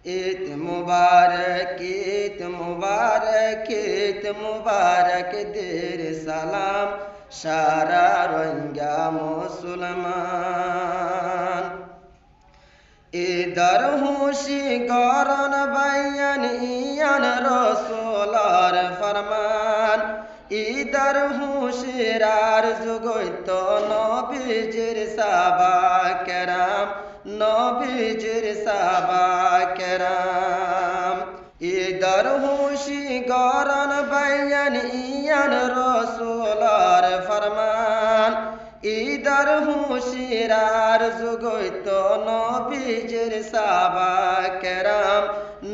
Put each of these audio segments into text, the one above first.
ईद मुबारक ईद मुबारक ईद मुबारक देर सालाम सारा रोहिंग्या मुसलमान ঈদর হুশি গরন বাইয়ান ইয়ান রসুলার ফরমান ঈদর হুশিরার জুগৈত নবীজির সাহাবা কেরাম নবীজির সাহাবা কেরাম ঈদর হুশি গরন বাইয়ান ইয়ান রসুলার ফরমান ঈদর হুশিরার জুগৈত নবীজির সাহাবা কেরাম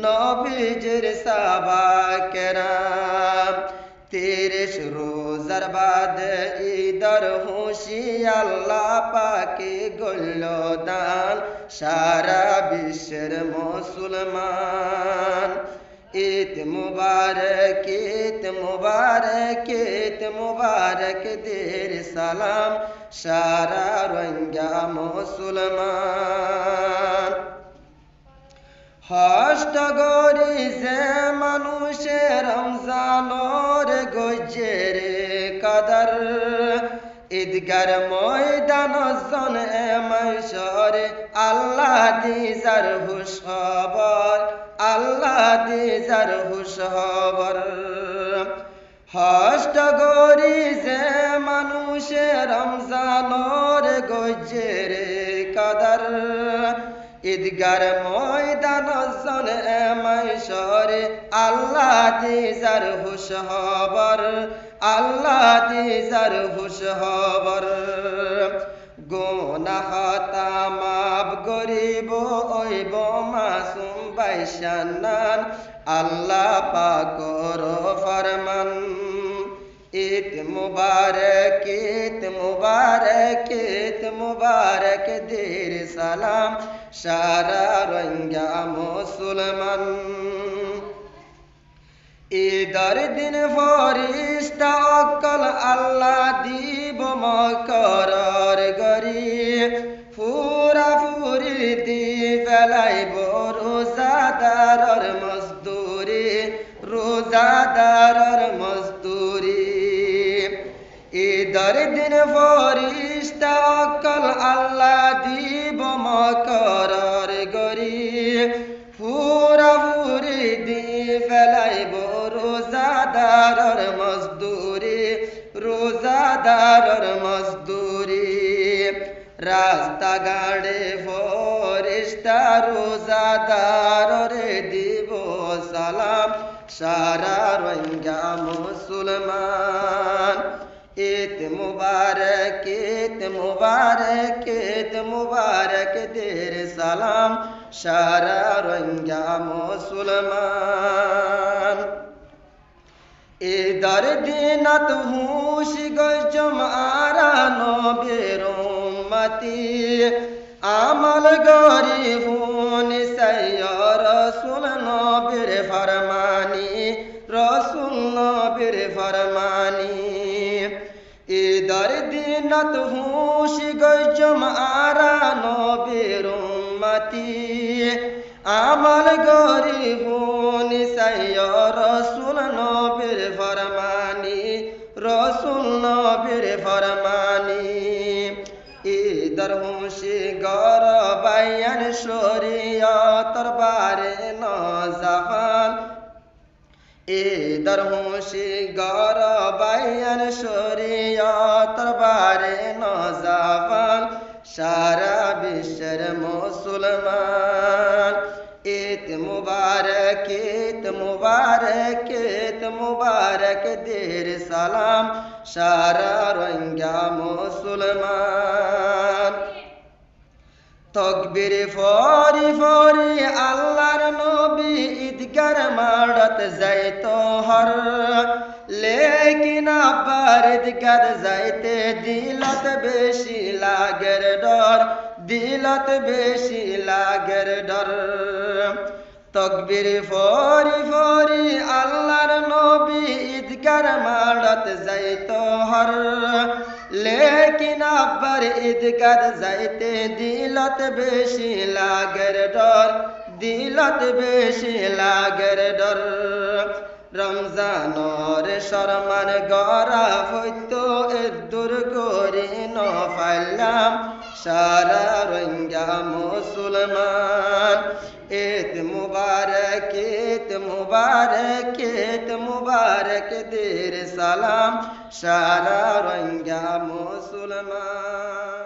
নবীজির সাহাবা কেরাম 30 রোজার বাদ ঈদর হুশি আল্লাহ পাকে গল্ল দান সারা বিশ্বের মুসলমান ঈদ মুবারক ঈদ মুবারক ঈদ মুবারক দের সালাম সারা রোহিঙ্গা মুসলমান হষ্ট গরি যে মানুষের রমজানোর গজের কদর ঈদগার ময়দান জন এমাইশরে আল্লাহ দিজার হুশ খবর আল্লাহ দিজার হুশ খবর হষ্ট গরি যে মানুষের রমজানোর গজের কদর ঈদগার ময়দান জন এমাইশরে আল্লাহ দিজার হুশ খবর আল্লাহ দিজার হুশ খবর গুনাহ তামাব গরিব ওইব মাসুম বাইশানান আল্লাহ পাকর ফরমান ঈদ মুবারক ঈদ মুবারক ঈদ মুবারক দের সালাম সারা রোহিঙ্গা মুসলমান ঈদর দিন ফরিস্তা অকল আল্লাহ দিব মকরর গরি ফুরা ফুরি দি ফেলাইব রোজাদারর মজদুরি রোজাদারর মজদুরি ঈদর দিন ফরিস্তা অকল আল্লাহ দিব মকরর গরি ফুরা ফুরি দি ফেলাইব রোজাদারর মজদুরি রোজাদারর মজদুরি রাস্তা গাড়ে ফরিস্তা রোজাদাররে দিব সালাম সারা রোহিঙ্গা মুসলমান ঈদ মুবারক ঈদ মুবারক ঈদ মুবারক দের সালাম সারা রোহিঙ্গা মুসলমান ঈদর দিনত হুশি গজম আরা নবীর উম্মতি আমল গরি হুন সাইয়্যর রাসূল নবীর ফরমানি রাসূল নবীর ফরমানি ঈদর দিনত হুশি গজম আরা নবীর উম্মতি আমল গরি হুন সাইয়্যর রাসূল নবীর ফরমানি রাসূল নবীর ফরমানি ঈদর হুশি গর বায়ান শরীয়তর বারে নজাফান ঈদর হুশি গর বায়ান শরীয়তর বারে নজাফান সারা বিশ্বের মুসলমান ঈদ মুবারক ঈদ মুবারক ঈদ মুবারক দের সালাম সারা রোহিঙ্গা মুসলমান তকবীর ফরি ফরি আল্লাহর নবী ঈদগার মাড়ত যাইতো হর লেকিন আবার ঈদগার যাইতে দিলত বেশি লাগের ডর দিলত বেশি লাগের ডর তকবীর ফরি ফরি আল্লাহর নবী ঈদগার মাড়ত যাইতো হর लेकिन अब्बर ईदगाह जाइते दिलत बेशी लागेर डर দিলত বেশি লাগের ডর রমজানর শরমান গরা হইতো এদুর করি নফাইলাম সারা রঙ্গা মুসলমান ঈদ মুবারক ঈদ মুবারক ঈদ মুবারক দের সালাম সারা রঙ্গা মুসলমান।